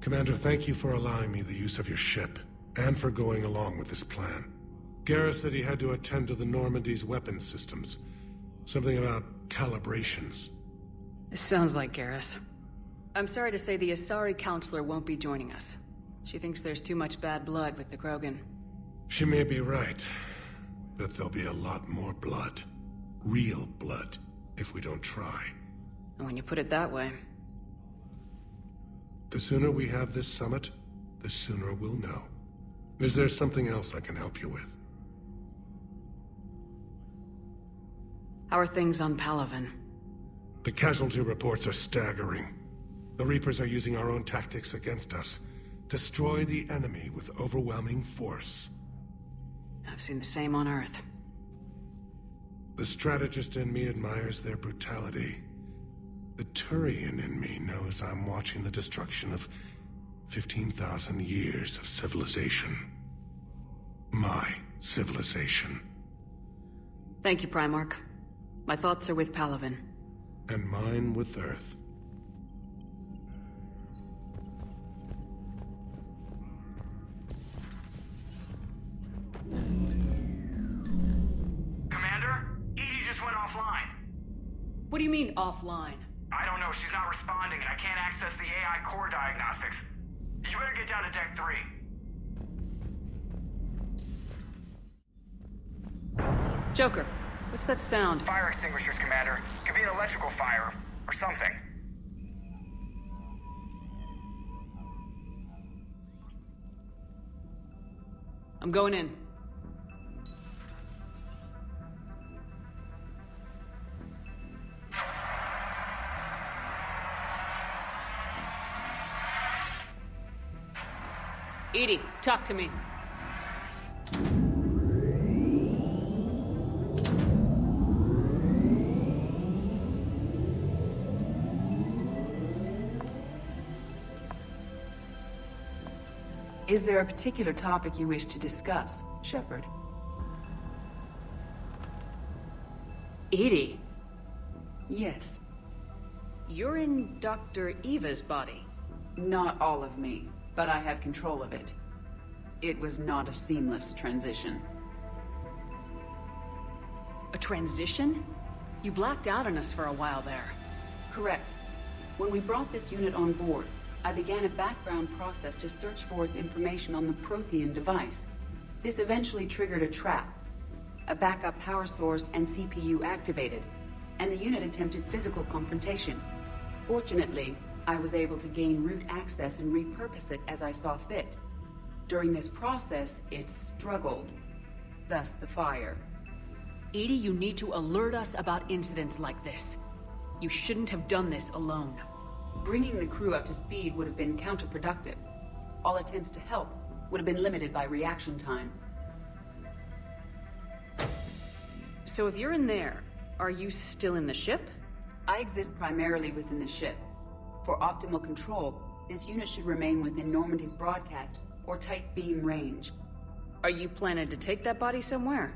Commander, thank you for allowing me the use of your ship, and for going along with this plan. Garrus said he had to attend to the Normandy's weapons systems. Something about calibrations. This sounds like Garrus. I'm sorry to say the Asari Counselor won't be joining us. She thinks there's too much bad blood with the Krogan. She may be right, but there'll be a lot more blood. Real blood, if we don't try. And when you put it that way... The sooner we have this summit, the sooner we'll know. Is there something else I can help you with? How are things on Palaven? The casualty reports are staggering. The Reapers are using our own tactics against us. Destroy the enemy with overwhelming force. I've seen the same on Earth. The strategist in me admires their brutality. The Turian in me knows I'm watching the destruction of 15,000 years of civilization. My civilization. Thank you, Primarch. My thoughts are with Palaven. And mine with Earth. Commander? Edie just went offline. What do you mean, offline? I don't know, she's not responding and I can't access the AI core diagnostics. You better get down to Deck 3. Joker, what's that sound? Fire extinguishers, Commander. Could be an electrical fire, or something. I'm going in. Edie, talk to me. Is there a particular topic you wish to discuss, Shepard? Edie, Yes. you're in Dr. Eva's body. Not all of me, but I have control of it. It was not a seamless transition. A transition? You blacked out on us for a while there. Correct. When we brought this unit on board, I began a background process to search for its information on the Prothean device. This eventually triggered a trap. A backup power source and CPU activated, and the unit attempted physical confrontation. Fortunately, I was able to gain root access and repurpose it as I saw fit. During this process, it struggled. Thus the fire. Edie, you need to alert us about incidents like this. You shouldn't have done this alone. Bringing the crew up to speed would have been counterproductive. All attempts to help would have been limited by reaction time. So if you're in there, are you still in the ship? I exist primarily within the ship. For optimal control, this unit should remain within Normandy's broadcast or tight beam range. Are you planning to take that body somewhere?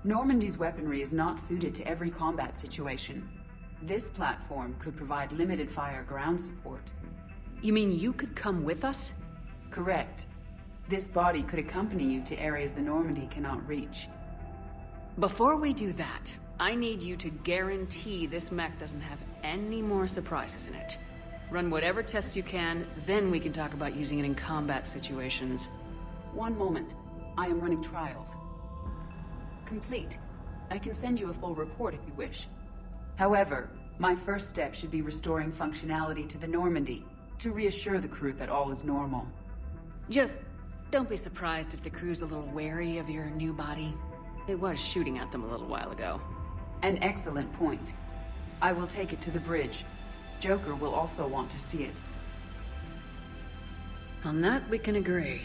Normandy's weaponry is not suited to every combat situation. This platform could provide limited fire ground support. You mean you could come with us? Correct. This body could accompany you to areas the Normandy cannot reach. Before we do that, I need you to guarantee this mech doesn't have any more surprises in it. Run whatever tests you can, then we can talk about using it in combat situations. One moment. I am running trials. Complete. I can send you a full report if you wish. However, my first step should be restoring functionality to the Normandy, to reassure the crew that all is normal. Just don't be surprised if the crew's a little wary of your new body. It was shooting at them a little while ago. An excellent point. I will take it to the bridge. Joker will also want to see it. On that, we can agree.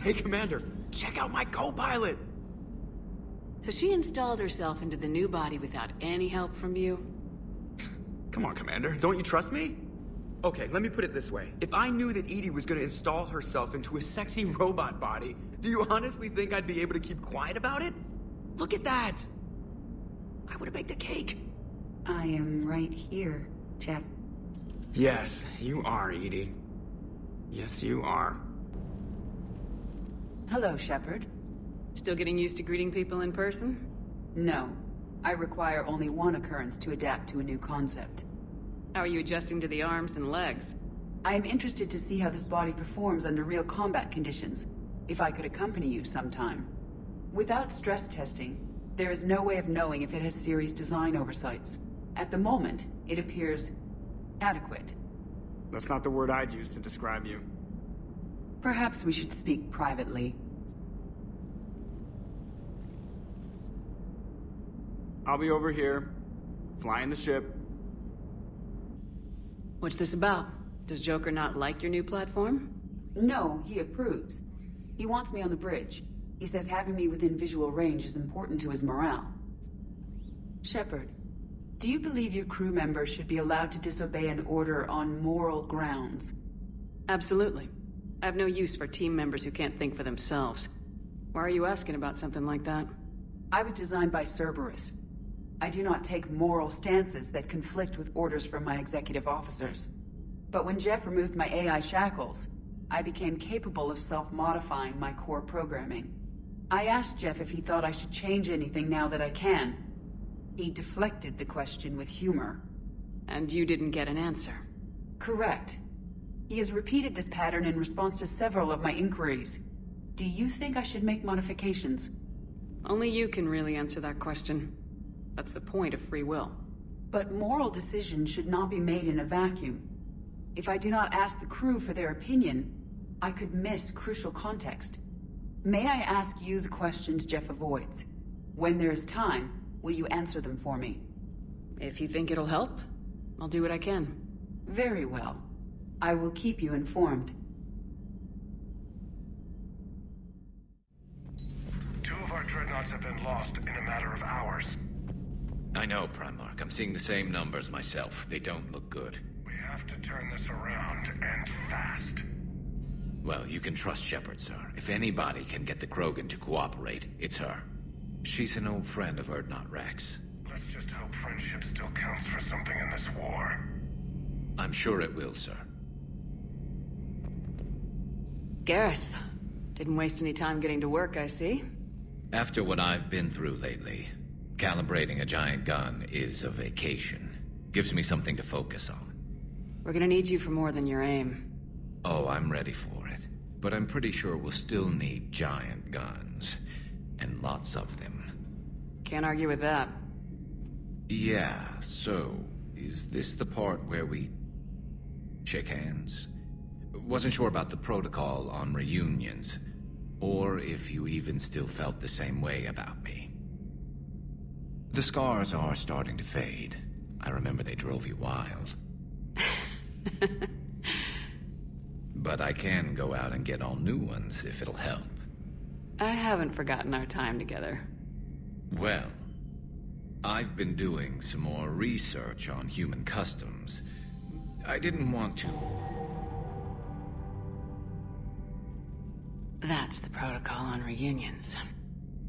Hey, Commander, check out my co-pilot! So she installed herself into the new body without any help from you? Come on, Commander, don't you trust me? Okay, let me put it this way. If I knew that Edie was gonna install herself into a sexy robot body, do you honestly think I'd be able to keep quiet about it? Look at that! I would've baked a cake. I am right here, Jeff. Yes, you are, Edie. Yes, you are. Hello, Shepard. Still getting used to greeting people in person? No. I require only one occurrence to adapt to a new concept. How are you adjusting to the arms and legs? I am interested to see how this body performs under real combat conditions. If I could accompany you sometime. Without stress testing, there is no way of knowing if it has serious design oversights. At the moment, it appears adequate. That's not the word I'd use to describe you. Perhaps we should speak privately. I'll be over here, flying the ship. What's this about? Does Joker not like your new platform? No, he approves. He wants me on the bridge. He says having me within visual range is important to his morale. Shepard, do you believe your crew members should be allowed to disobey an order on moral grounds? Absolutely. I have no use for team members who can't think for themselves. Why are you asking about something like that? I was designed by Cerberus. I do not take moral stances that conflict with orders from my executive officers. But when Jeff removed my AI shackles, I became capable of self-modifying my core programming. I asked Jeff if he thought I should change anything now that I can. He deflected the question with humor. And you didn't get an answer? Correct. He has repeated this pattern in response to several of my inquiries. Do you think I should make modifications? Only you can really answer that question. That's the point of free will. But moral decisions should not be made in a vacuum. If I do not ask the crew for their opinion, I could miss crucial context. May I ask you the questions Jeff avoids? When there is time, will you answer them for me? If you think it'll help, I'll do what I can. Very well. I will keep you informed. Two of our dreadnoughts have been lost in a matter of hours. I know, Primarch. I'm seeing the same numbers myself. They don't look good. We have to turn this around, and fast. Well, you can trust Shepard, sir. If anybody can get the Krogan to cooperate, it's her. She's an old friend of Urdnot Rex. Let's just hope friendship still counts for something in this war. I'm sure it will, sir. Garrus. Didn't waste any time getting to work, I see. After what I've been through lately, calibrating a giant gun is a vacation. Gives me something to focus on. We're gonna need you for more than your aim. Oh, I'm ready for it. But I'm pretty sure we'll still need giant guns. And lots of them. Can't argue with that. Yeah, so, is this the part where we shake hands? Wasn't sure about the protocol on reunions, or if you even still felt the same way about me. The scars are starting to fade. I remember they drove you wild. But I can go out and get all new ones if it'll help. I haven't forgotten our time together. Well, I've been doing some more research on human customs. I didn't want to. That's the protocol on reunions.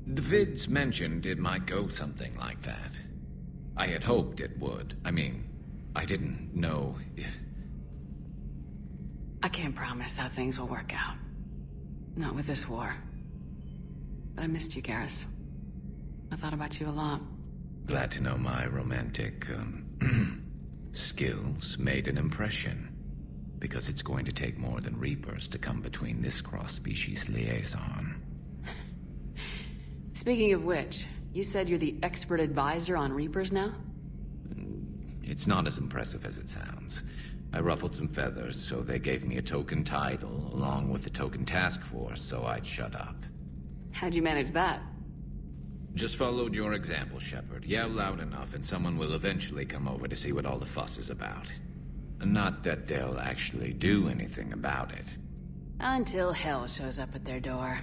The vids mentioned it might go something like that. I had hoped it would. I mean, I didn't know if... I can't promise how things will work out. Not with this war. But I missed you, Garrus. I thought about you a lot. Glad to know my romantic, skills made an impression. Because it's going to take more than Reapers to come between this cross-species liaison. Speaking of which, you said you're the expert advisor on Reapers now? It's not as impressive as it sounds. I ruffled some feathers, so they gave me a token title, along with a token task force, so I'd shut up. How'd you manage that? Just followed your example, Shepard. Yell loud enough and someone will eventually come over to see what all the fuss is about. Not that they'll actually do anything about it. Until hell shows up at their door.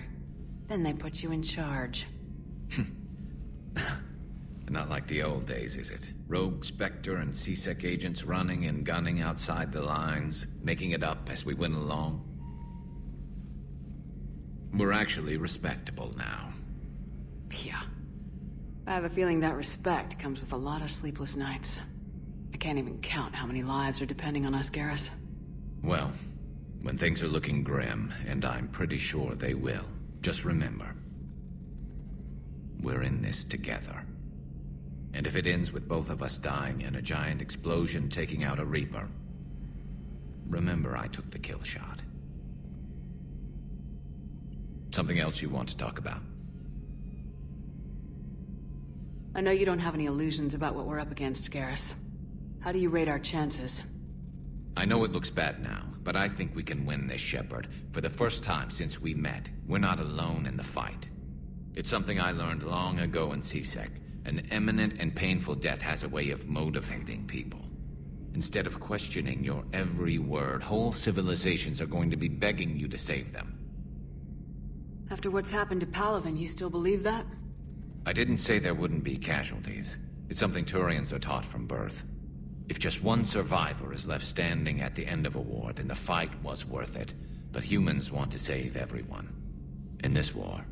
Then they put you in charge. Not like the old days, is it? Rogue Spectre and C-Sec agents running and gunning outside the lines, making it up as we went along. We're actually respectable now. Yeah. I have a feeling that respect comes with a lot of sleepless nights. I can't even count how many lives are depending on us, Garrus. Well, when things are looking grim, and I'm pretty sure they will, just remember, we're in this together. And if it ends with both of us dying in a giant explosion taking out a Reaper, remember I took the kill shot. Something else you want to talk about? I know you don't have any illusions about what we're up against, Garrus. How do you rate our chances? I know it looks bad now, but I think we can win this, Shepard. For the first time since we met, we're not alone in the fight. It's something I learned long ago in C-Sec. An imminent and painful death has a way of motivating people. Instead of questioning your every word, whole civilizations are going to be begging you to save them. After what's happened to Palaven, you still believe that? I didn't say there wouldn't be casualties. It's something Turians are taught from birth. If just one survivor is left standing at the end of a war, then the fight was worth it. But humans want to save everyone. In this war,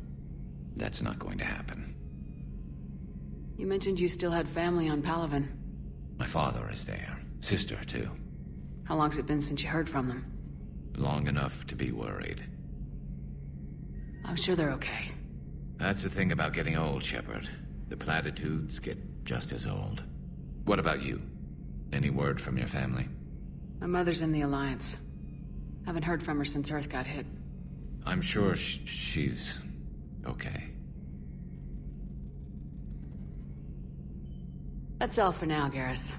that's not going to happen. You mentioned you still had family on Palaven. My father is there. Sister, too. How long's it been since you heard from them? Long enough to be worried. I'm sure they're okay. That's the thing about getting old, Shepard. The platitudes get just as old. What about you? Any word from your family? My mother's in the Alliance. Haven't heard from her since Earth got hit. I'm sure she's okay. That's all for now, Garrus.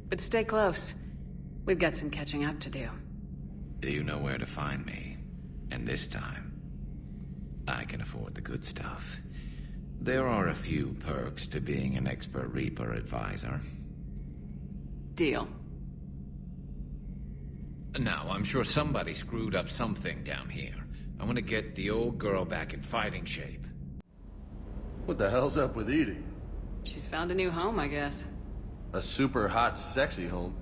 But stay close. We've got some catching up to do. You know where to find me. And this time, I can afford the good stuff. There are a few perks to being an expert Reaper advisor. Deal. Now, I'm sure somebody screwed up something down here. I want to get the old girl back in fighting shape. What the hell's up with Edie? She's found a new home, I guess. A super hot, sexy home.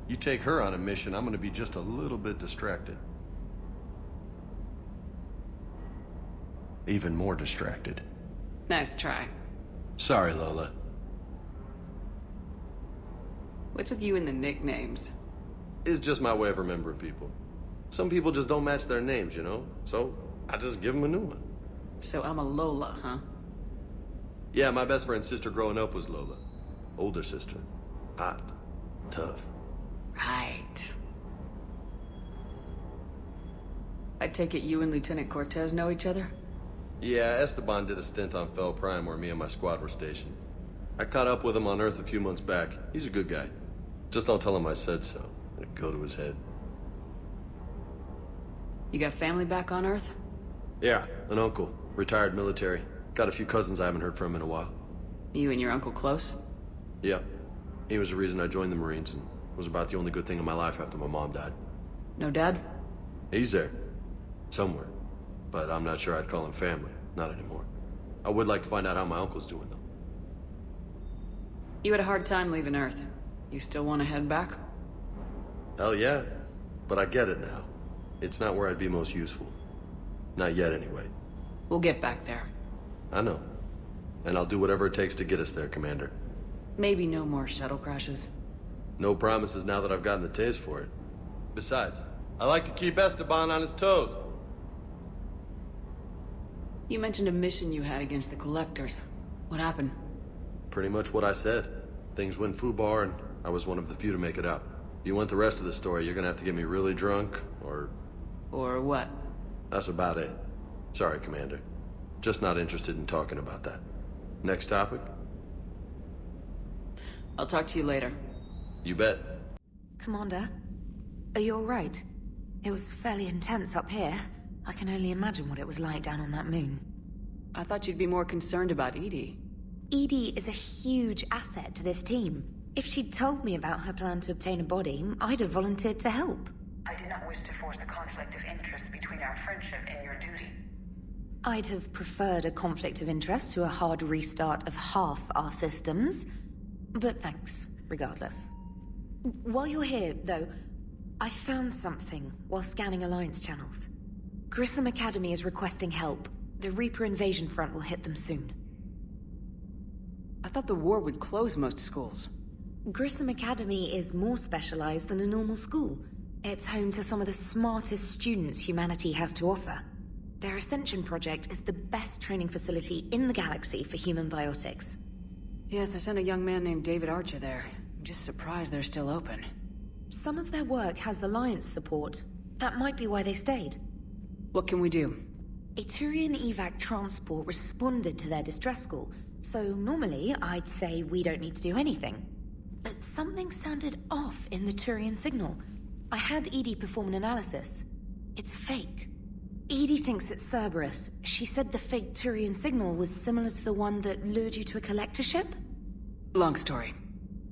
You take her on a mission, I'm gonna be just a little bit distracted. Even more distracted. Nice try. Sorry, Lola. What's with you and the nicknames? It's just my way of remembering people. Some people just don't match their names, you know? So, I just give them a new one. So I'm a Lola, huh? Yeah, my best friend's sister growing up was Lola. Older sister. Hot. Tough. Right. I take it you and Lieutenant Cortez know each other? Yeah, Esteban did a stint on Fel Prime where me and my squad were stationed. I caught up with him on Earth a few months back. He's a good guy. Just don't tell him I said so. It'll go to his head. You got family back on Earth? Yeah, an uncle. Retired military. Got a few cousins I haven't heard from in a while. You and your uncle close? Yeah. He was the reason I joined the Marines and was about the only good thing in my life after my mom died. No dad? He's there. Somewhere. But I'm not sure I'd call him family. Not anymore. I would like to find out how my uncle's doing, though. You had a hard time leaving Earth. You still want to head back? Hell yeah. But I get it now. It's not where I'd be most useful. Not yet, anyway. We'll get back there. I know. And I'll do whatever it takes to get us there, Commander. Maybe no more shuttle crashes. No promises now that I've gotten the taste for it. Besides, I like to keep Esteban on his toes. You mentioned a mission you had against the Collectors. What happened? Pretty much what I said. Things went foobar, and I was one of the few to make it out. If you want the rest of the story, you're gonna have to get me really drunk, or... Or what? That's about it. Sorry, Commander. Just not interested in talking about that. Next topic? I'll talk to you later. You bet. Commander, are you alright? It was fairly intense up here. I can only imagine what it was like down on that moon. I thought you'd be more concerned about Edie. Edie is a huge asset to this team. If she'd told me about her plan to obtain a body, I'd have volunteered to help. I did not wish to force a conflict of interest between our friendship and your duty. I'd have preferred a conflict of interest to a hard restart of half our systems. But thanks, regardless. While you're here, though, I found something while scanning Alliance channels. Grissom Academy is requesting help. The Reaper invasion front will hit them soon. I thought the war would close most schools. Grissom Academy is more specialized than a normal school. It's home to some of the smartest students humanity has to offer. Their Ascension project is the best training facility in the galaxy for human biotics. Yes, I sent a young man named David Archer there. I'm just surprised they're still open. Some of their work has Alliance support. That might be why they stayed. What can we do? A Turian evac transport responded to their distress call, so normally I'd say we don't need to do anything. But something sounded off in the Turian signal. I had Edie perform an analysis. It's fake. Edie thinks it's Cerberus. She said the fake Turian signal was similar to the one that lured you to a collector ship? Long story.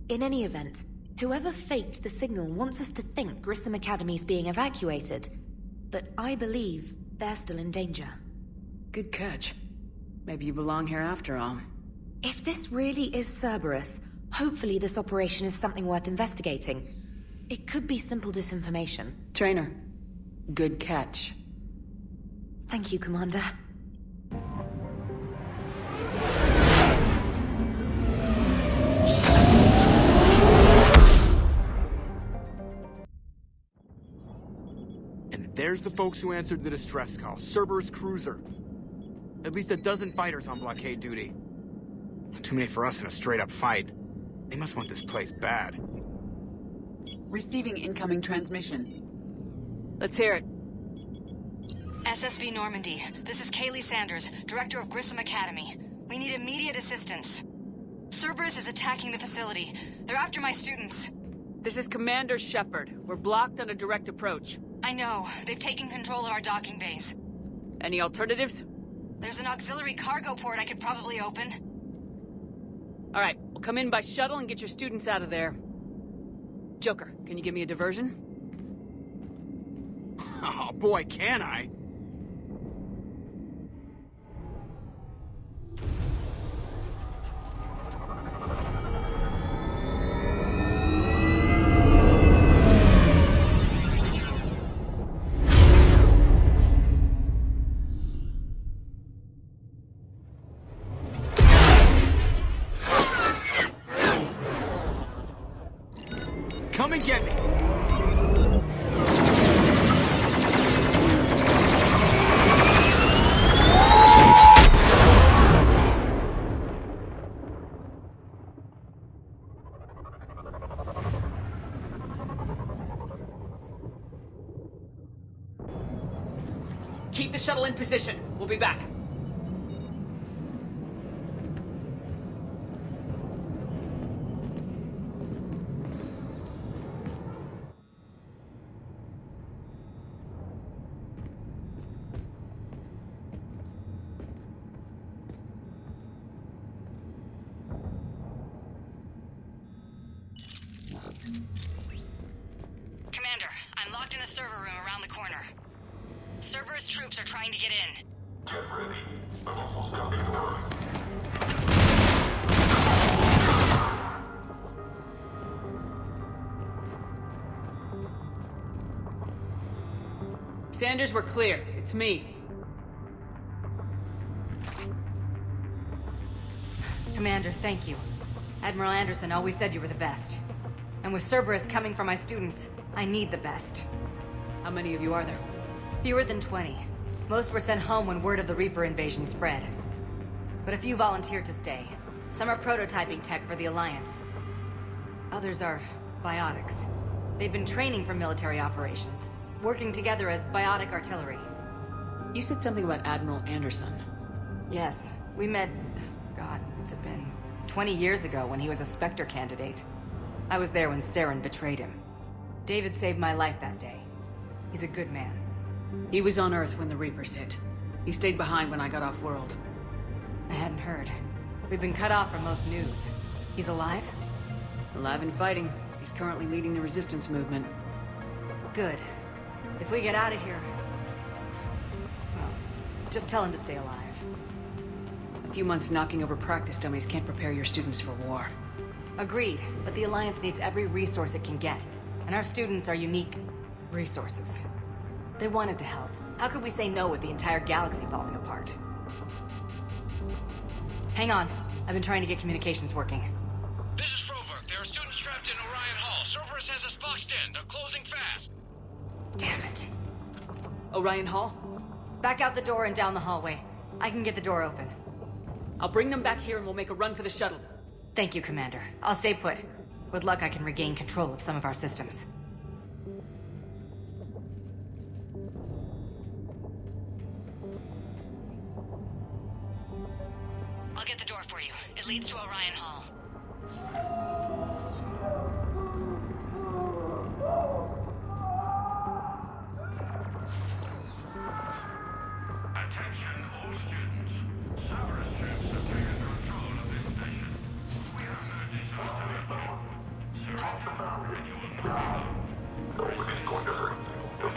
In any event, whoever faked the signal wants us to think Grissom Academy's being evacuated. But I believe they're still in danger. Good catch. Maybe you belong here after all. If this really is Cerberus, hopefully this operation is something worth investigating. It could be simple disinformation. Traynor, good catch. Thank you, Commander. And there's the folks who answered the distress call. Cerberus cruiser. At least a dozen fighters on blockade duty. Not too many for us in a straight-up fight. They must want this place bad. Receiving incoming transmission. Let's hear it. SSV Normandy, this is Kaylee Sanders, Director of Grissom Academy. We need immediate assistance. Cerberus is attacking the facility. They're after my students. This is Commander Shepard. We're blocked on a direct approach. I know. They've taken control of our docking base. Any alternatives? There's an auxiliary cargo port I could probably open. All right, we'll come in by shuttle and get your students out of there. Joker, can you give me a diversion? Oh boy, can I! Come and get me! Keep the shuttle in position. We'll be back. Commander, I'm locked in a server room around the corner. Cerberus troops are trying to get in. Get ready. I'm almost coming over. Sanders, we're clear. It's me. Commander, thank you. Admiral Anderson always said you were the best. And with Cerberus coming for my students, I need the best. How many of you are there? Fewer than 20. Most were sent home when word of the Reaper invasion spread. But a few volunteered to stay. Some are prototyping tech for the Alliance. Others are biotics. They've been training for military operations, working together as biotic artillery. You said something about Admiral Anderson. Yes, we met... God, what's it been? 20 years ago when he was a Spectre candidate. I was there when Saren betrayed him. David saved my life that day. He's a good man. He was on Earth when the Reapers hit. He stayed behind when I got off-world. I hadn't heard. We've been cut off from most news. He's alive? Alive and fighting. He's currently leading the resistance movement. Good. If we get out of here... well, just tell him to stay alive. A few months knocking over practice dummies can't prepare your students for war. Agreed, but the Alliance needs every resource it can get. And our students are unique resources. They wanted to help. How could we say no with the entire galaxy falling apart? Hang on. I've been trying to get communications working. This is Froberg. There are students trapped in Orion Hall. Cerberus has us boxed in. They're closing fast. Damn it. Orion Hall? Back out the door and down the hallway. I can get the door open. I'll bring them back here and we'll make a run for the shuttle. Thank you, Commander. I'll stay put. With luck, I can regain control of some of our systems. I'll get the door for you. It leads to Orion Hall. Attention all students. Cerberus troops have taken control of this station. We have no desire to withdraw. Surrender and you will not be harmed. Nobody's going to hurt you.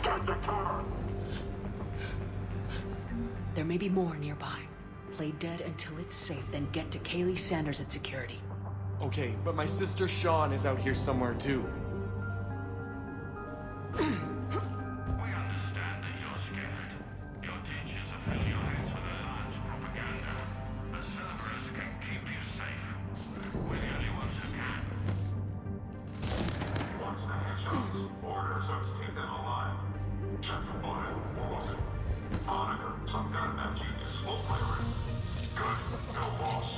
Get the tower. There may be more nearby. Play dead until it's safe, then get to Kaylee Sanders at security. Okay, but my sister Sean is out here somewhere too. We understand that you're scared. Your teachers are filling your heads with Alliance propaganda. But Cerberus can keep you safe. We're the only ones who can. Once the headshots, orders us to keep them alive. Check the file. What was it? Monitor, some kind of mad genius. We'll clear it. Good. No loss.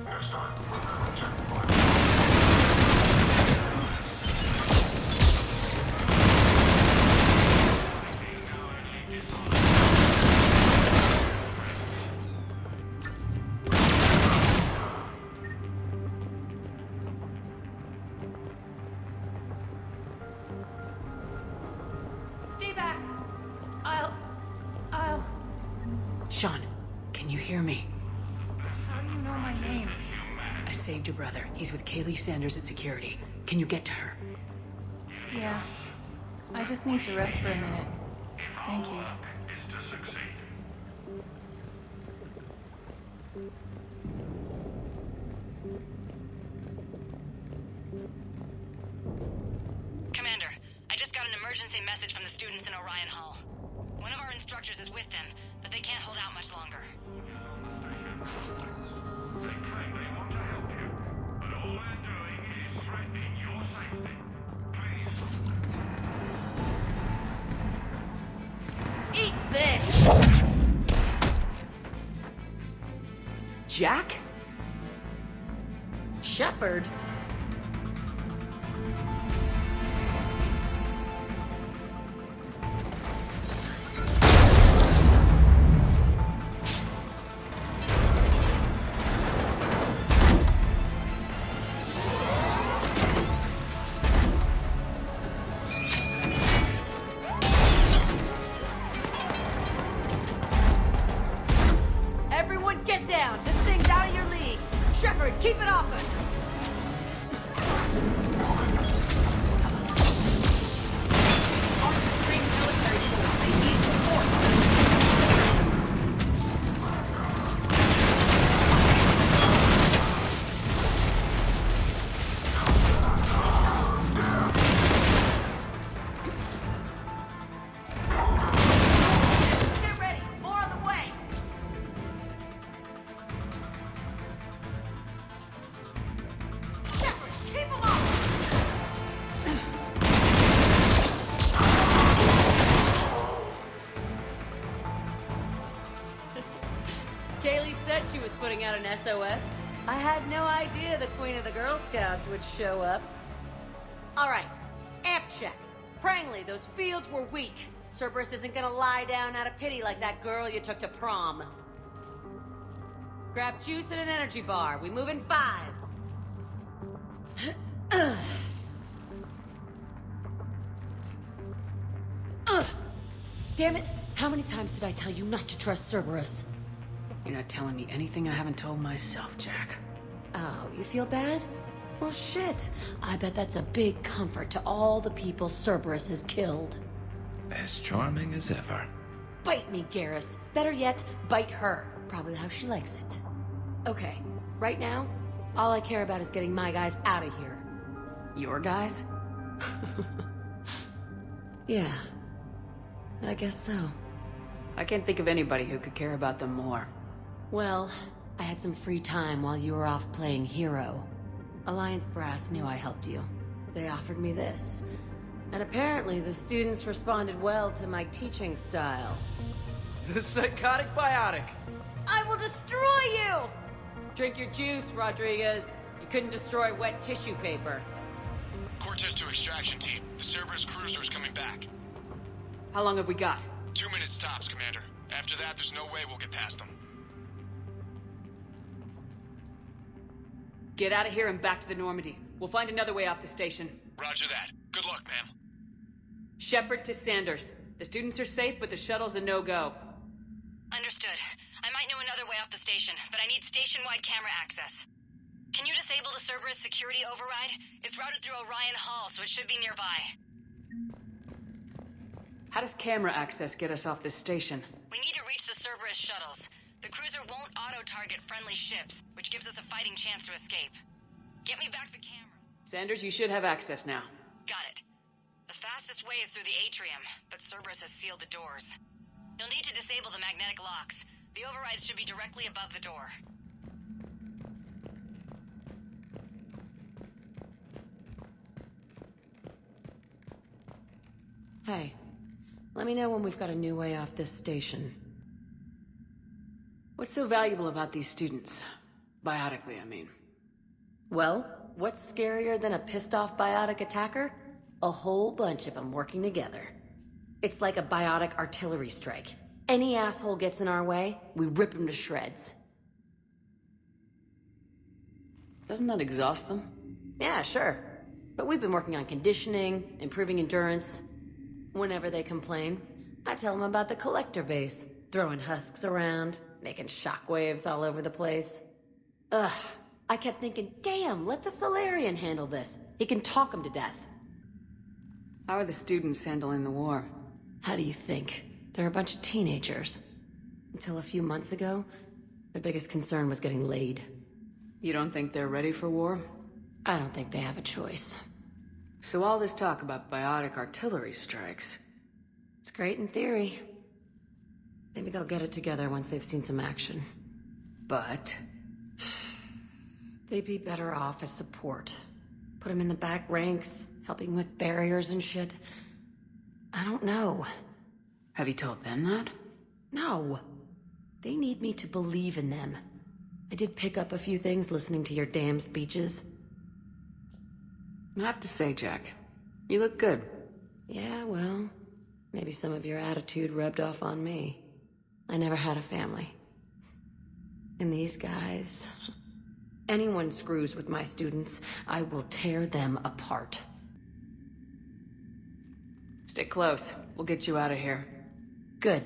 Next time, remember, check the file. Stay back! I'll... Sean, can you hear me? How do you know my name? I saved your brother. He's with Kaylee Sanders at security. Can you get to her? Yeah. I just need to rest for a minute. Thank you. Is to succeed. Commander, I just got an emergency message from the students in Orion Hall. One of our instructors is with them, but they can't hold out much longer. They claim they want to help you, but all they're doing is threatening your safety. Please. Eat this! Jack? Shepard? Everyone get down! This thing's out of your league! Shepard, keep it off us! Get ready! More on the way! Shepard, keep them off! Kaylee said she was putting out an SOS. I had no idea the Queen of the Girl Scouts would show up. All right, amp check. Prangley, those fields were weak. Cerberus isn't gonna lie down out of pity like that girl you took to prom. Grab juice and an energy bar. We move in 5. Damn it! How many times did I tell you not to trust Cerberus? You're not telling me anything I haven't told myself, Jack. Oh, you feel bad? Well, shit. I bet that's a big comfort to all the people Cerberus has killed. As charming as ever. Bite me, Garrus. Better yet, bite her. Probably how she likes it. Okay, right now, all I care about is getting my guys out of here. Your guys? Yeah. I guess so. I can't think of anybody who could care about them more. Well, I had some free time while you were off playing hero. Alliance Brass knew I helped you. They offered me this. And apparently the students responded well to my teaching style. The psychotic biotic! I will destroy you! Drink your juice, Rodriguez. You couldn't destroy wet tissue paper. Cortez to extraction team. The Cerberus cruiser is coming back. How long have we got? 2 minutes tops, Commander. After that, there's no way we'll get past them. Get out of here and back to the Normandy. We'll find another way off the station. Roger that. Good luck, ma'am. Shepard to Sanders. The students are safe, but the shuttle's a no-go. Understood. I might know another way off the station, but I need station-wide camera access. Can you disable the Cerberus security override? It's routed through Orion Hall, so it should be nearby. How does camera access get us off this station? We need to reach the Cerberus shuttles. The cruiser won't auto-target friendly ships, which gives us a fighting chance to escape. Get me back the cameras. Sanders, you should have access now. Got it. The fastest way is through the atrium, but Cerberus has sealed the doors. You'll need to disable the magnetic locks. The overrides should be directly above the door. Hey, let me know when we've got a new way off this station. What's so valuable about these students? Biotically, I mean. Well, what's scarier than a pissed-off biotic attacker? A whole bunch of them working together. It's like a biotic artillery strike. Any asshole gets in our way, we rip him to shreds. Doesn't that exhaust them? Yeah, sure. But we've been working on conditioning, improving endurance. Whenever they complain, I tell them about the collector base, throwing husks around, making shockwaves all over the place. Ugh, I kept thinking, damn, let the Solarian handle this. He can talk them to death. How are the students handling the war? How do you think? They're a bunch of teenagers. Until a few months ago, their biggest concern was getting laid. You don't think they're ready for war? I don't think they have a choice. So all this talk about biotic artillery strikes... It's great in theory. Maybe they'll get it together once they've seen some action. But... they'd be better off as support. Put them in the back ranks, helping with barriers and shit. I don't know. Have you told them that? No. They need me to believe in them. I did pick up a few things listening to your damn speeches. I have to say, Jack, you look good. Yeah, well, maybe some of your attitude rubbed off on me. I never had a family. And these guys... anyone screws with my students, I will tear them apart. Stick close. We'll get you out of here. Good.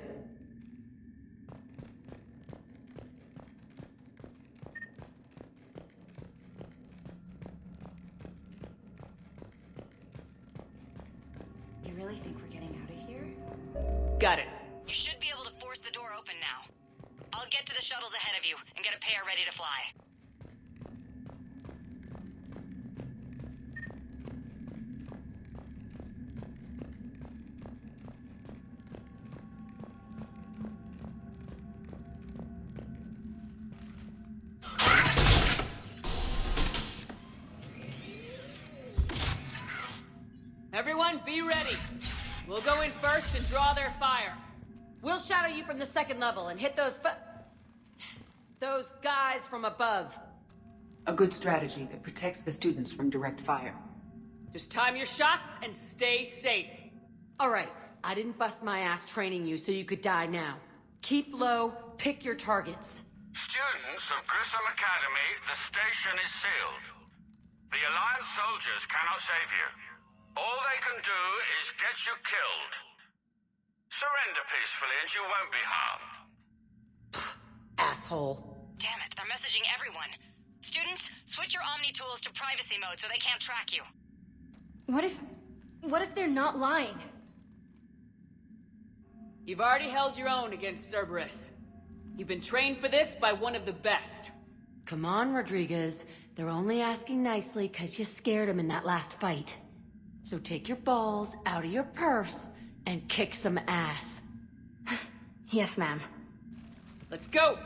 You really think we're getting out of here? Got it. You should be able to force the door open now. I'll get to the shuttles ahead of you and get a pair ready to fly. Everyone, be ready. We'll go in first and draw their fire. We'll shadow you from the second level and hit those guys from above. A good strategy that protects the students from direct fire. Just time your shots and stay safe. All right, I didn't bust my ass training you so you could die now. Keep low, pick your targets. Students of Grissom Academy, the station is sealed. The Alliance soldiers cannot save you. All they can do is get you killed. Surrender peacefully and you won't be harmed. Asshole. Damn it, they're messaging everyone. Students, switch your Omni tools to privacy mode so they can't track you. What if they're not lying? You've already held your own against Cerberus. You've been trained for this by one of the best. Come on, Rodriguez. They're only asking nicely because you scared them in that last fight. So take your balls out of your purse and kick some ass. Yes, ma'am. Let's go!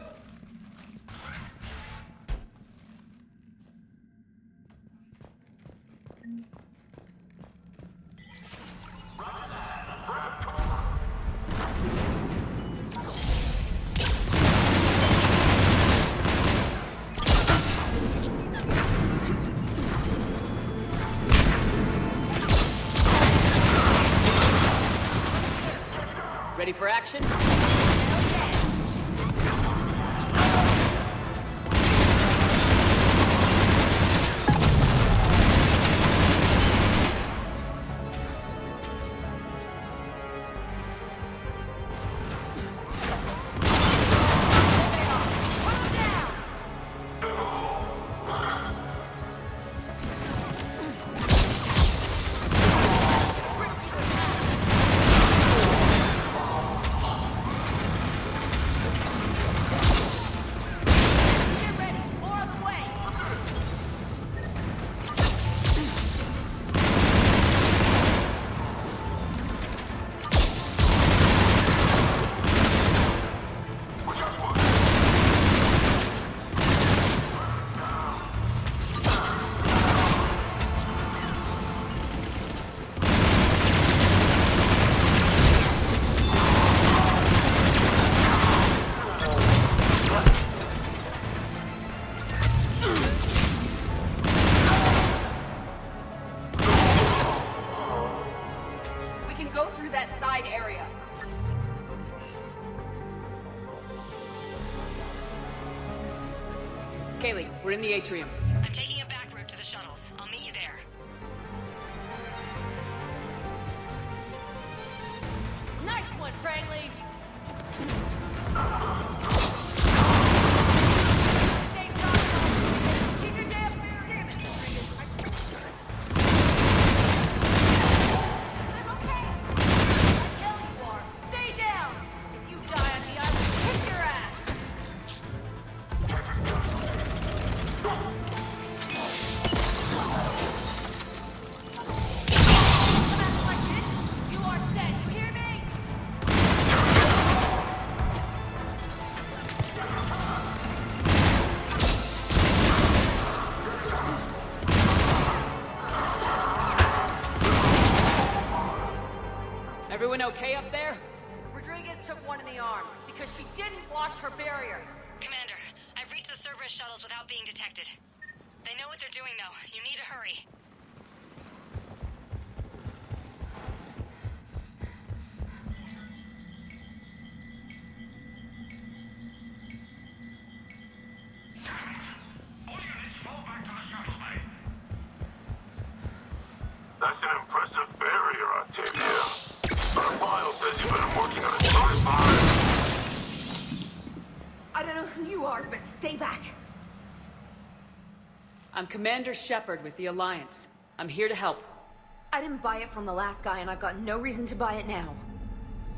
Ready for action? Kaylee, we're in the atrium. I'm taking a back route to the shuttles. I'll meet you there. Nice one, Franklin! Keep your damn fear, damn it! I'm okay! I'll kill you are. Stay down! If you die on me, I will kick your ass! You are dead, you hear me? Everyone okay up there? Rodriguez took one in the arm because she didn't watch her barrier. Commander, I've reached the Cerberus shuttles without being detected. They know what they're doing, though. You need to hurry. That's an impressive barrier, Octavia. Our file says you've been working on a short fire. I don't know who you are, but stay back. I'm Commander Shepard with the Alliance. I'm here to help. I didn't buy it from the last guy, and I've got no reason to buy it now.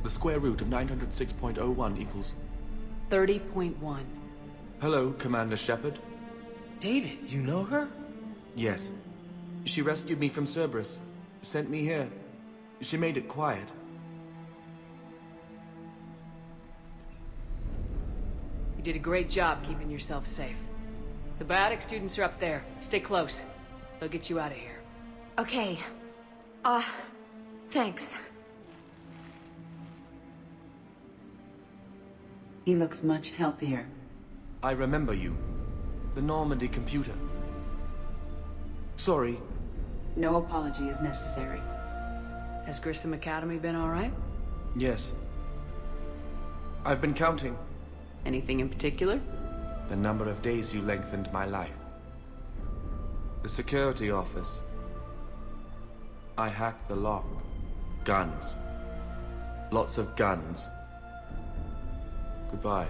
The square root of 906.01 equals... 30.1. Hello, Commander Shepard. David, you know her? Yes. She rescued me from Cerberus. Sent me here. She made it quiet. You did a great job keeping yourself safe. The biotic students are up there. Stay close. They'll get you out of here. Okay. Thanks. He looks much healthier. I remember you. The Normandy computer. Sorry. No apology is necessary. Has Grissom Academy been all right? Yes. I've been counting. Anything in particular? The number of days you lengthened my life. The security office. I hacked the lock. Guns. Lots of guns. Goodbye.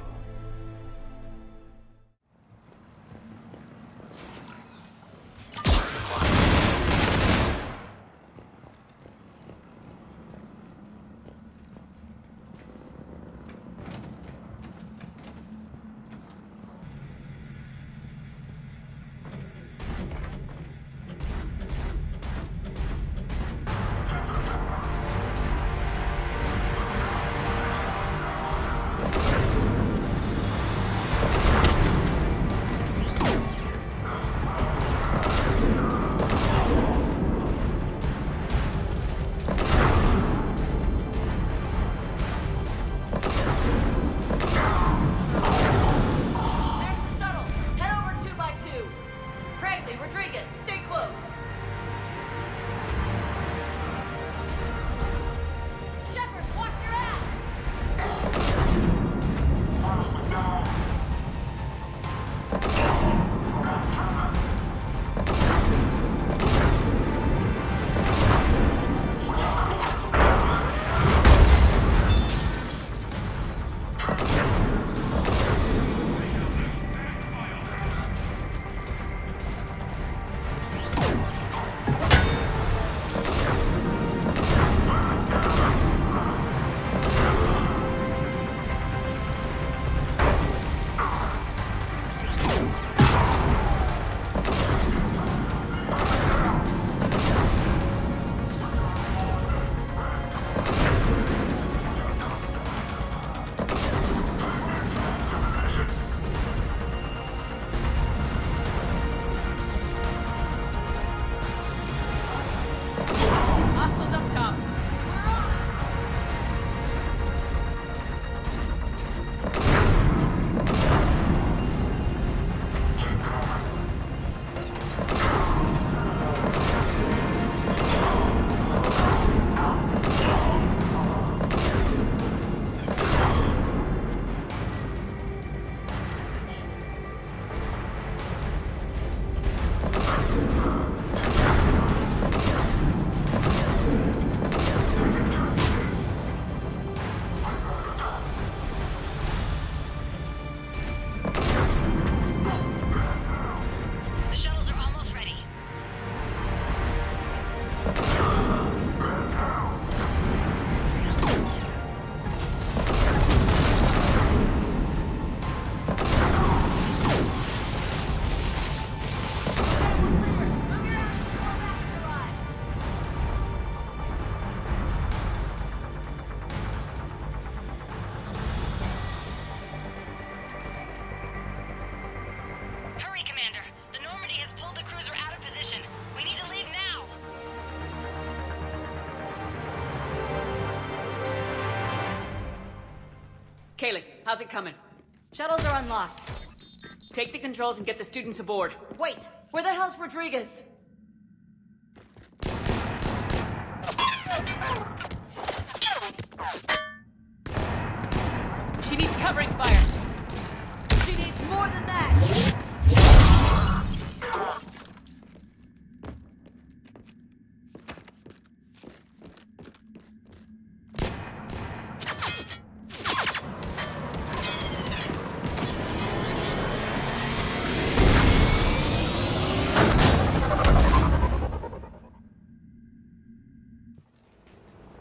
Kaylee, how's it coming? Shuttles are unlocked. Take the controls and get the students aboard. Wait, where the hell's Rodriguez? She needs covering fire. She needs more than that!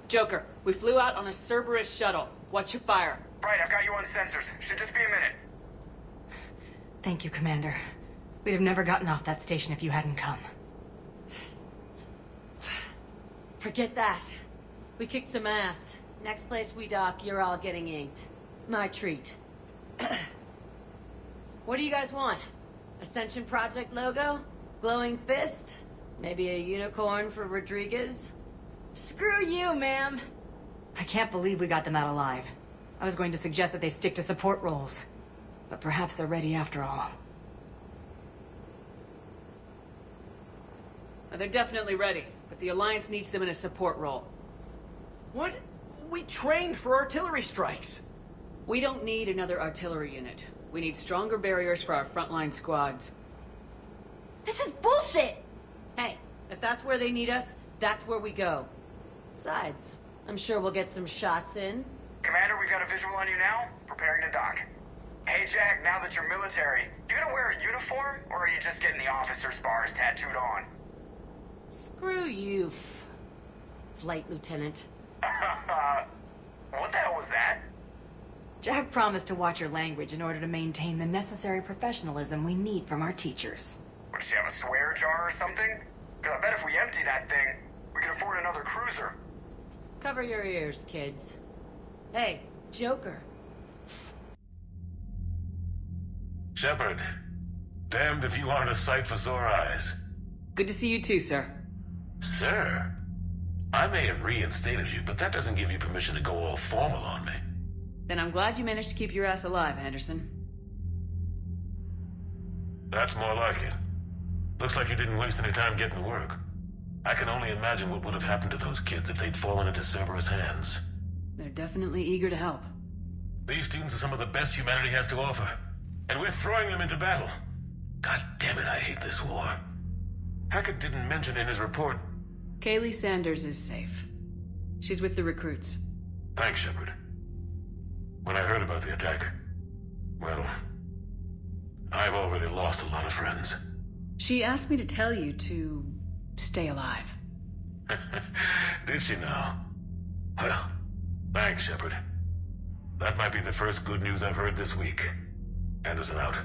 Joker, we flew out on a Cerberus shuttle. What's your fire? Right, I've got you on sensors. Should just be a minute. Thank you, Commander. We'd have never gotten off that station if you hadn't come. Forget that. We kicked some ass. Next place we dock, you're all getting inked. My treat. What do you guys want? Ascension Project logo? Glowing fist? Maybe a unicorn for Rodriguez? Screw you, ma'am! I can't believe we got them out alive. I was going to suggest that they stick to support roles. But perhaps they're ready after all. They're definitely ready, but the Alliance needs them in a support role. What? We trained for artillery strikes. We don't need another artillery unit. We need stronger barriers for our frontline squads. This is bullshit! Hey, if that's where they need us, that's where we go. Besides, I'm sure we'll get some shots in. Commander, we've got a visual on you now. Preparing to dock. Hey, Jack, now that you're military, you gonna wear a uniform, or are you just getting the officer's bars tattooed on? Screw you, Flight Lieutenant. What the hell was that? Jack promised to watch your language in order to maintain the necessary professionalism we need from our teachers. Would she have a swear jar or something? Because I bet if we empty that thing, we can afford another cruiser. Cover your ears, kids. Hey, Joker. Shepard, damned if you aren't a sight for sore eyes. Good to see you too, sir. Sir? I may have reinstated you, but that doesn't give you permission to go all formal on me. Then I'm glad you managed to keep your ass alive, Anderson. That's more like it. Looks like you didn't waste any time getting to work. I can only imagine what would have happened to those kids if they'd fallen into Cerberus' hands. They're definitely eager to help. These students are some of the best humanity has to offer, and we're throwing them into battle. God damn it, I hate this war. Hackett didn't mention in his report. Kaylee Sanders is safe. She's with the recruits. Thanks, Shepard. When I heard about the attack, well, I've already lost a lot of friends. She asked me to tell you to stay alive. Did she now? Well, thanks, Shepard. That might be the first good news I've heard this week. Anderson out.